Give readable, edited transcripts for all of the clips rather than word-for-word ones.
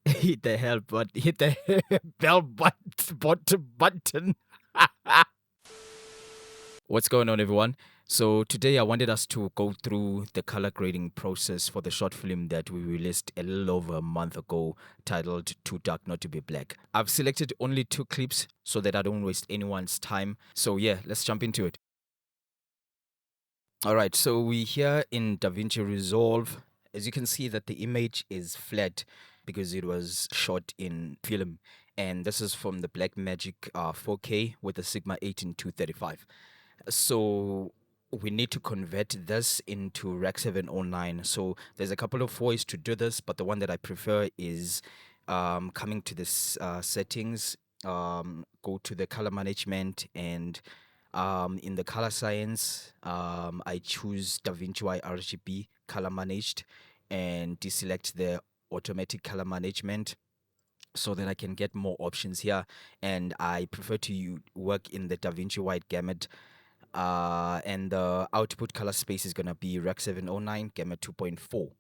Hit the help button. Hit the bell button. What's going on, everyone? So today I wanted us to go through the color grading process for the short film that we released a little over a month ago, titled "Too Dark Not to Be Black." I've selected only 2 clips so that I don't waste anyone's time. So yeah, let's jump into it. All right, so we here in DaVinci Resolve. As you can see that the image is flat because it was shot in film. And this is from the Blackmagic 4K with the Sigma 18235. So we need to convert this into Rec 709. So there's a couple of ways to do this, but the one that I prefer is coming to this settings, go to the color management, and in the color science, I choose DaVinci Y RGB color managed and deselect the automatic color management so that I can get more options here. And I prefer to work in the DaVinci White gamut. And the output color space is going to be Rec 709 gamut 2.4.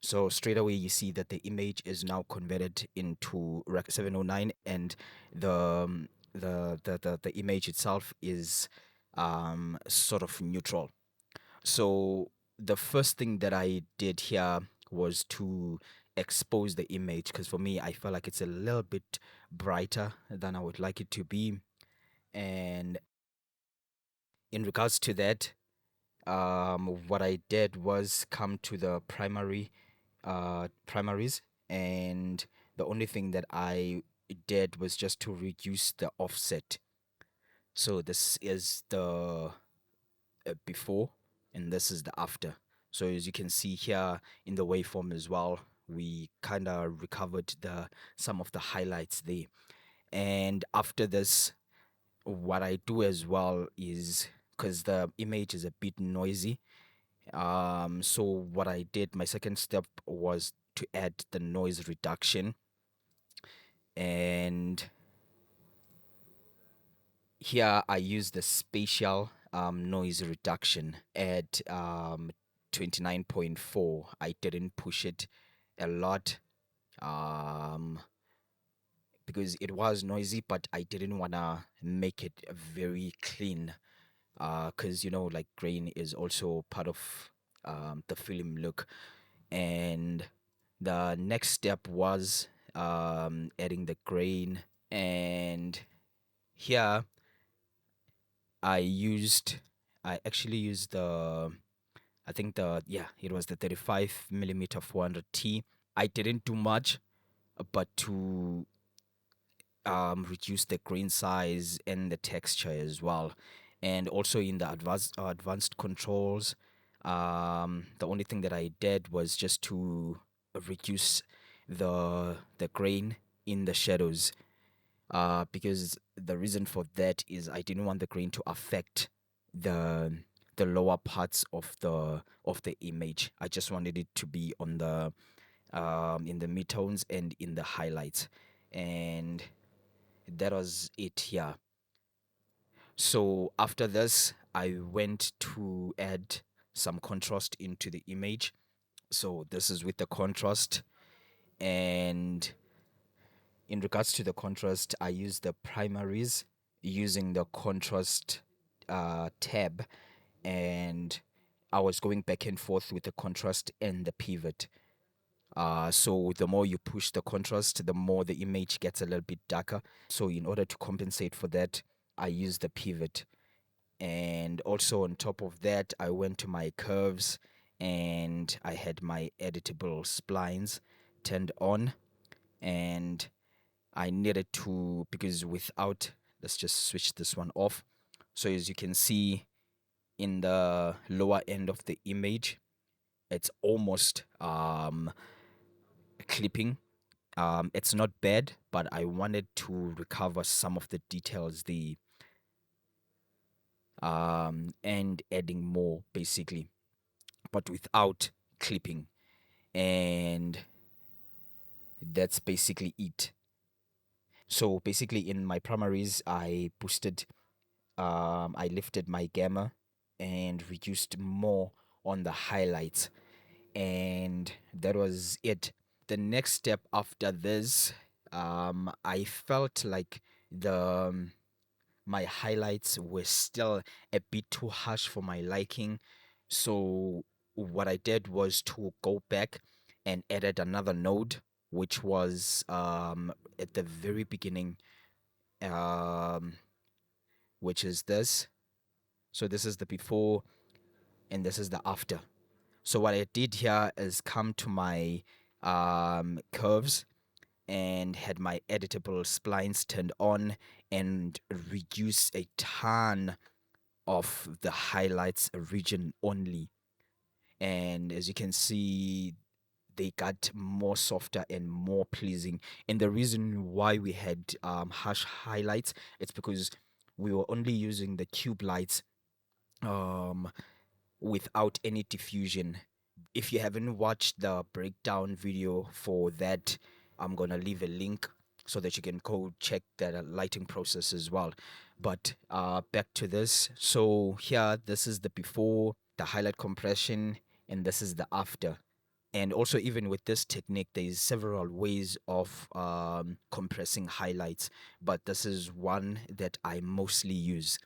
So straight away you see that the image is now converted into Rec 709, and the the image itself is sort of neutral. So the first thing that I did here was to expose the image, because for me I felt like it's a little bit brighter than I would like it to be. And in regards to that, what I did was come to the primaries, and the only thing that I did was just to reduce the offset. So this is the before, and this is the after. So as you can see here in the waveform as well, we kind of recovered the some of the highlights there. And after this, what I do as well is, because the image is a bit noisy, so what I did, my second step was to add the noise reduction. And here I use the spatial noise reduction at 29.4. I didn't push it a lot um, because it was noisy, but I didn't want to make it very clean, because, like, grain is also part of the film look. And the next step was adding the grain. And here I used, I actually used I think yeah, it was the 35 millimeter 400T. I didn't do much, but to reduce the grain size and the texture as well. And also in the advanced controls, the only thing that I did was just to reduce the grain in the shadows. Because the reason for that is I didn't want the grain to affect the the lower parts of the image. I just wanted it to be on the in the midtones and in the highlights. And that was it here. So after this, I went to add some contrast into the image. So this is with the contrast. And in regards to the contrast, I use the primaries using the contrast tab, and I was going back and forth with the contrast and the pivot. So the more you push the contrast, the more the image gets a little bit darker. So in order to compensate for that, I use the pivot. And also on top of that, I went to my curves and I had my editable splines turned on. And I needed to, because without, let's just switch this one off. So as you can see in the lower end of the image, it's almost clipping. It's not bad, but I wanted to recover some of the details, and adding more basically, but without clipping. And that's basically it. So basically in my primaries, I lifted my gamma and reduced more on the highlights, and that was it. the next step after this, I felt like the my highlights were still a bit too harsh for my liking. So what I did was to go back and edit another node, which was at the very beginning, um, which is this. So this is the before and this is the after. So what I did here is come to my curves and had my editable splines turned on and reduce a ton of the highlights region only. And as you can see, they got more softer and more pleasing. And the reason why we had harsh highlights, it's because we were only using the cube lights um, without any diffusion. If you haven't watched the breakdown video for that, I'm gonna leave a link so that you can go check that lighting process as well. But back to this. So here, this is the before, the highlight compression, and this is the after. And also, even with this technique, there's several ways of compressing highlights, but this is one that I mostly use.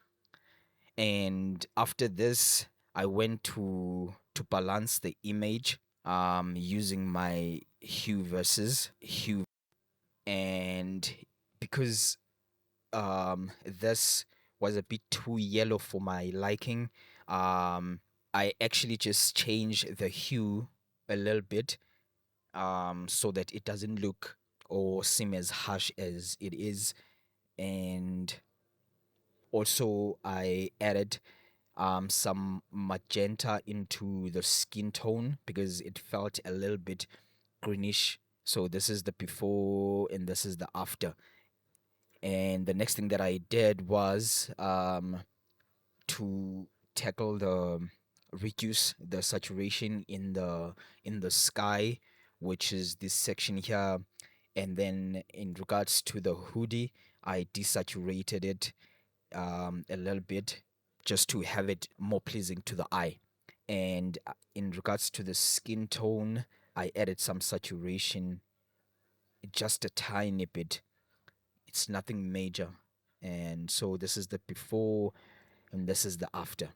And after this, I went to balance the image using my hue versus hue. And because this was a bit too yellow for my liking, I actually just changed the hue a little bit so that it doesn't look or seem as harsh as it is. And also I added some magenta into the skin tone because it felt a little bit greenish. So this is the before and this is the after. And the next thing that I did was to tackle the reduce the saturation in the sky, which is this section here. And then in regards to the hoodie, I desaturated it a little bit just to have it more pleasing to the eye. And in regards to the skin tone, I added some saturation, just a tiny bit. It's nothing major. And so this is the before and this is the after.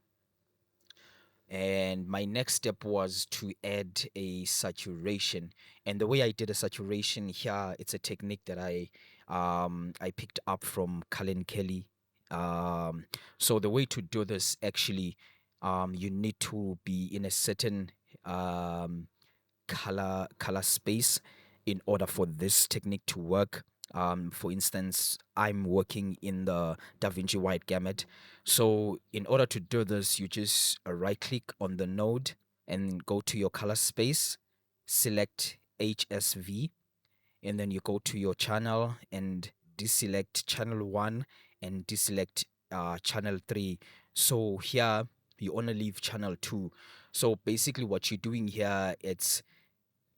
And my next step was to add a saturation. And the way I did a saturation here, it's a technique that I picked up from Colin Kelly. So the way to do this actually, you need to be in a certain um, color space in order for this technique to work. For instance, I'm working in the DaVinci Wide Gamut. So in order to do this, you just right click on the node and go to your color space, select HSV, and then you go to your channel and deselect channel 1 and deselect channel 3. So here you only leave channel 2. So basically what you're doing here, it's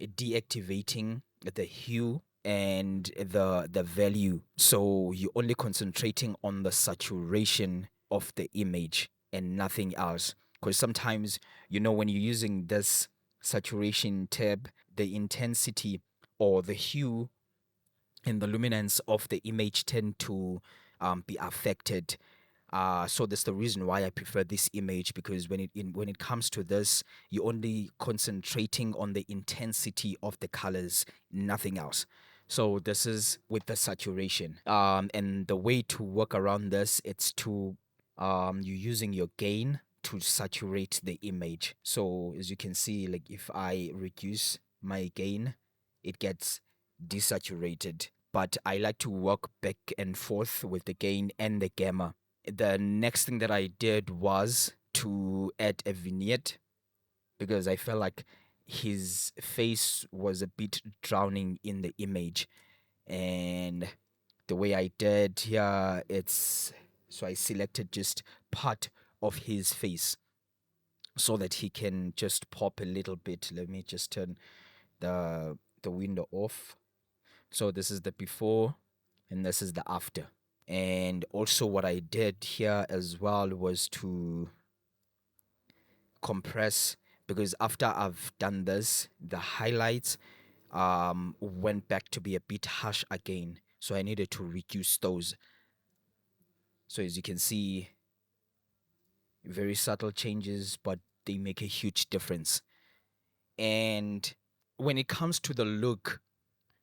deactivating the hue and the value. So you're only concentrating on the saturation of the image and nothing else. Because sometimes, when you're using this saturation tab, the intensity or the hue and the luminance of the image tend to be affected. So that's the reason why I prefer this image, because when it comes to this, you're only concentrating on the intensity of the colors, nothing else. So this is with the saturation. And the way to work around this, it's to you're using your gain to saturate the image. So as you can see, like if I reduce my gain, it gets desaturated. But I like to work back and forth with the gain and the gamma. The next thing that I did was to add a vignette because I felt like his face was a bit drowning in the image. And the way I did here, it's so I selected just part of his face so that he can just pop a little bit. Let me just turn the window off. So this is the before and this is the after. And also what I did here as well was to compress, because after I've done this, the highlights, went back to be a bit harsh again. So I needed to reduce those. So as you can see, very subtle changes, but they make a huge difference. And when it comes to the look,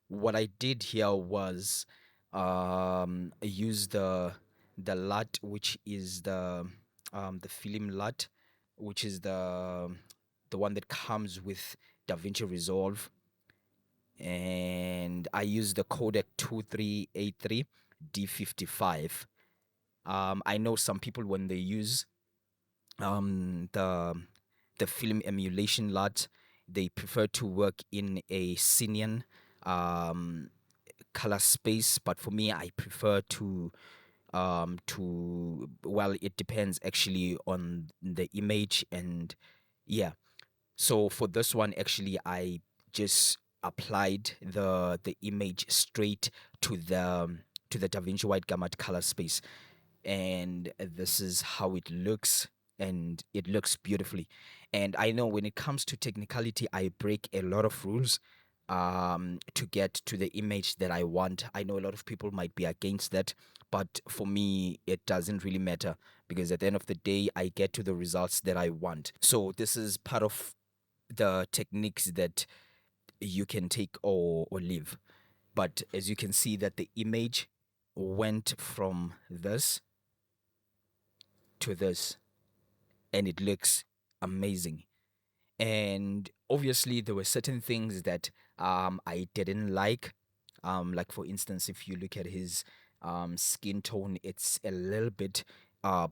what I did here was use the LUT, which is the film LUT, which is the one that comes with DaVinci Resolve, and I use the KODAK 2383 D55. I know some people when they use um, the the film emulation LUT, they prefer to work in a Cineon um, color space, but for me, I prefer to well, it depends actually on the image. And yeah, so for this one, actually, I just applied the image straight to the DaVinci White Gamut color space, and this is how it looks, and it looks beautifully. And I know when it comes to technicality, I break a lot of rules to get to the image that I want. I know a lot of people might be against that, but for me it doesn't really matter, because at the end of the day I get to the results that I want. So this is part of the techniques that you can take or leave. But as you can see that the image went from this to this, and it looks amazing. And obviously there were certain things that I didn't like for instance, if you look at his skin tone, it's a little bit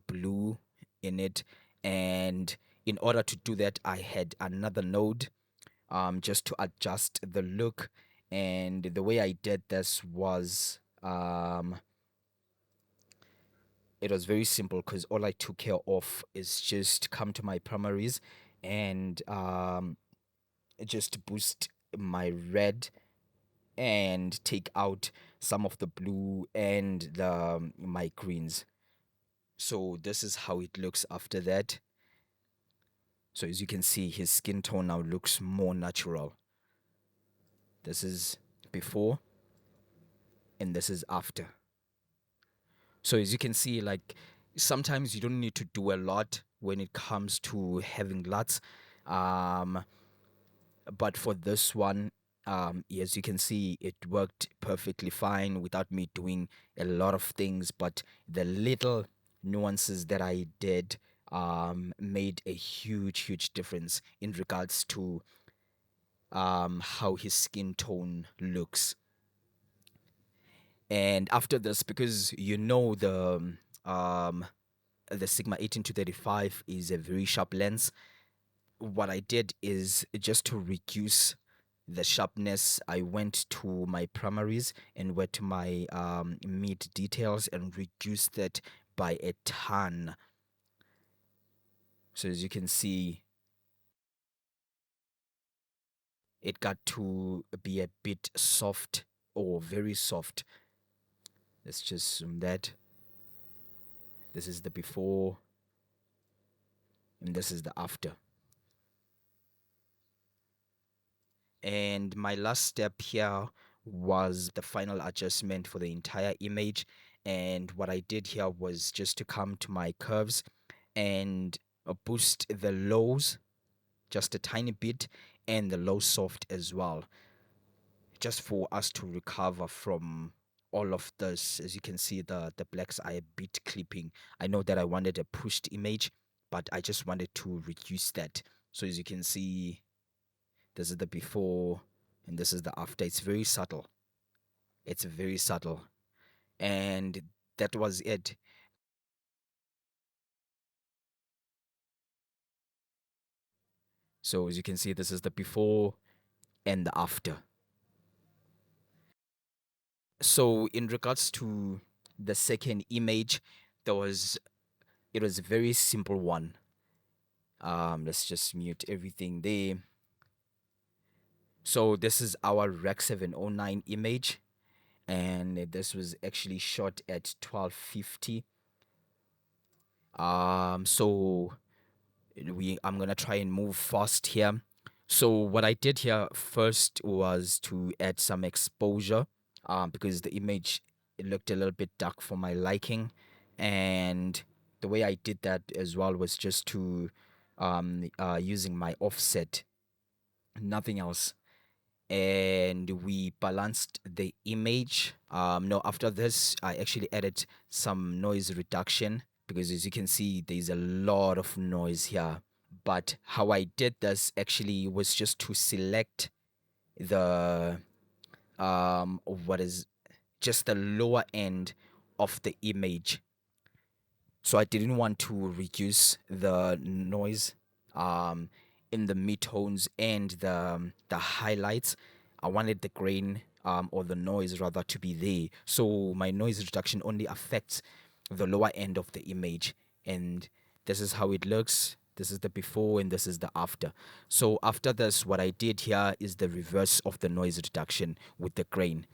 blue in it. And in order to do that, I had another node just to adjust the look. And the way I did this was it was very simple, because all I took care of is just come to my primaries and just boost my red and take out some of the blue and my greens. So this is how it looks after that. So as you can see, his skin tone now looks more natural. This is before and this is after. So as you can see, like, sometimes you don't need to do a lot when it comes to having LUTs. Um, but for this one, as you can see, it worked perfectly fine without me doing a lot of things. But the little nuances that I did made a huge difference in regards to how his skin tone looks. And after this, because you know the Sigma 18 to 35 is a very sharp lens, what I did is just to reduce the sharpness, I went to my primaries and went to my mid details and reduced that by a ton. So as you can see, it got to be a bit soft, or very soft. Let's just zoom that. This is the before and this is the after. And my last step here was the final adjustment for the entire image. And what I did here was just to come to my curves and boost the lows just a tiny bit, and the low soft as well, just for us to recover from all of this. As you can see, the blacks are a bit clipping. I know that I wanted a pushed image, but I just wanted to reduce that. So as you can see, this is the before and this is the after. It's very subtle. It's very subtle. And that was it. So as you can see, this is the before and the after. So in regards to the second image, there was it was a very simple one. Let's just mute everything there. So this is our Rec 709 image, and this was actually shot at 1250. So I'm gonna try and move fast here. So what I did here first was to add some exposure, because the image, it looked a little bit dark for my liking, and the way I did that as well was just to using my offset, nothing else. And we balanced the image. No, after this, I actually added some noise reduction, because as you can see, there's a lot of noise here. But how I did this actually was just to select the what is just the lower end of the image. So I didn't want to reduce the noise um, in the midtones and the highlights. I wanted the grain, or the noise rather, to be there. So my noise reduction only affects the lower end of the image. And this is how it looks. This is the before and this is the after. So after this, what I did here is the reverse of the noise reduction with the grain.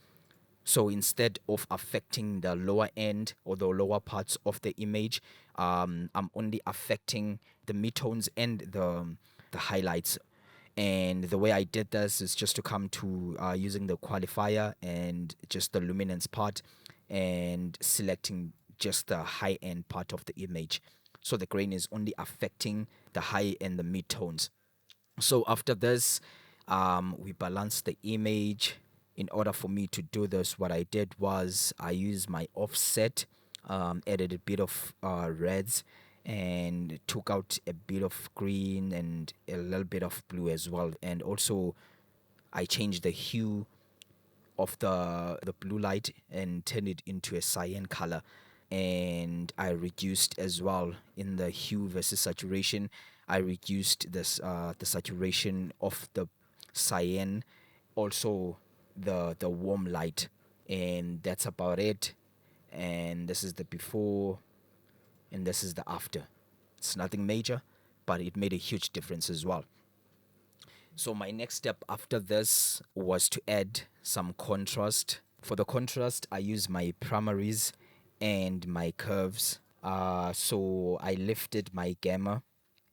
So instead of affecting the lower end or the lower parts of the image, I'm only affecting the midtones and the highlights. And the way I did this is just to come to using the qualifier and just the luminance part, and selecting just the high end part of the image. So the grain is only affecting the high and the midtones. So after this, we balanced the image. In order for me to do this, what I did was I used my offset, added a bit of reds, and took out a bit of green and a little bit of blue as well. And also, I changed the hue of the blue light and turned it into a cyan color. And I reduced as well in the hue versus saturation. I reduced the saturation of the cyan, also the warm light, and that's about it. And this is the before, and this is the after. It's nothing major, but it made a huge difference as well. So my next step after this was to add some contrast. For the contrast, I use my primaries and my curves. So I lifted my gamma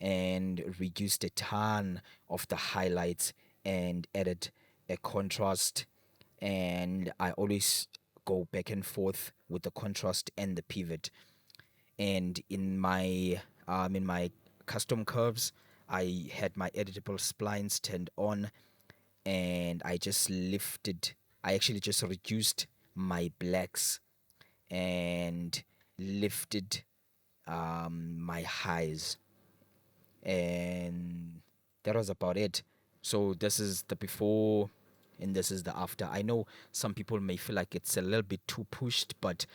and reduced a ton of the highlights and added a contrast. And I always go back and forth with the contrast and the pivot. And in my custom curves, I had my editable splines turned on, and I just lifted. I actually just reduced my blacks and lifted my highs, and that was about it. So this is the before and this is the after. I know some people may feel like it's a little bit too pushed, but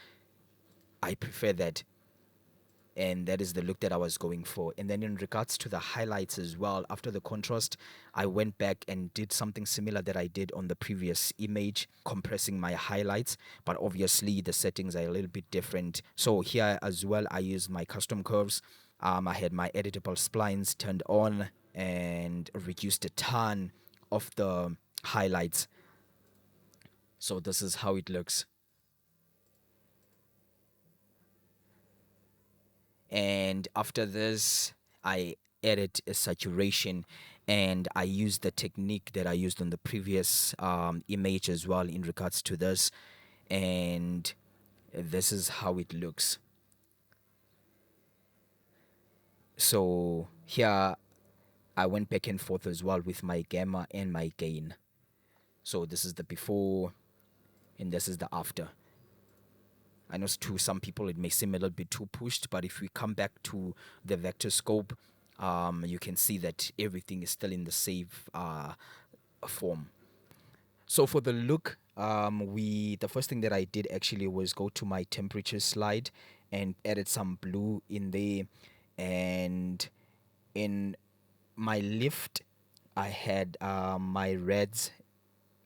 I prefer that, and that is the look that I was going for. And then in regards to the highlights as well, after the contrast, I went back and did something similar that I did on the previous image, compressing my highlights, but obviously the settings are a little bit different. So here as well, I used my custom curves. I had my editable splines turned on and reduced a ton of the highlights. So this is how it looks. And after this, I added a saturation, and I used the technique that I used on the previous image as well in regards to this. And this is how it looks. So here I went back and forth as well with my gamma and my gain. So this is the before and this is the after. I know to some people it may seem a little bit too pushed, but if we come back to the vector scope, you can see that everything is still in the same form. So for the look, the first thing that I did actually was go to my temperature slide and added some blue in there, and in my lift, I had my reds.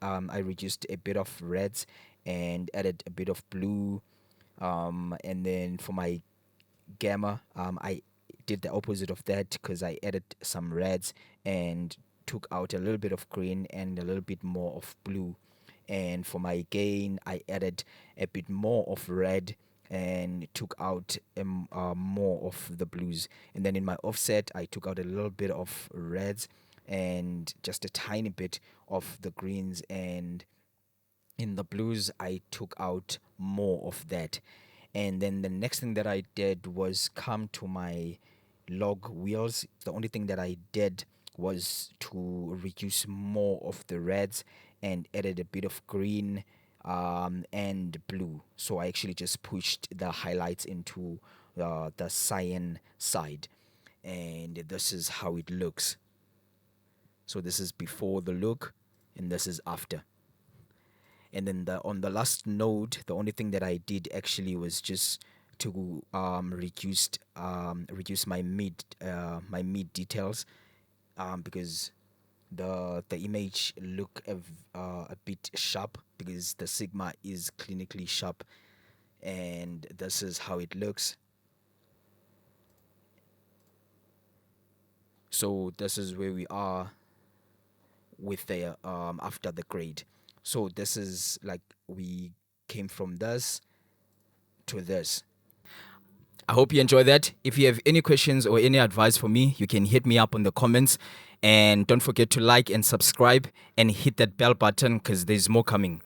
I reduced a bit of reds and added a bit of blue. And then for my gamma, I did the opposite of that because I added some reds and took out a little bit of green and a little bit more of blue. And for my gain, I added a bit more of red and took out more of the blues. And then in my offset, I took out a little bit of reds and just a tiny bit of the greens, and in the blues I took out more of that. And then the next thing that I did was come to my log wheels. The only thing that I did was to reduce more of the reds and added a bit of green and blue. So I actually just pushed the highlights into the cyan side, and this is how it looks. So this is before the look, and this is after. And then on the last node, the only thing that I did actually was just to reduce my mid details, because the image look a bit sharp, because the sigma is clinically sharp, and this is how it looks. So this is where we are with the after the grade. So this is like we came from this to this. I hope you enjoy that. If you have any questions or any advice for me, you can hit me up on the comments. And don't forget to like and subscribe and hit that bell button, because there's more coming.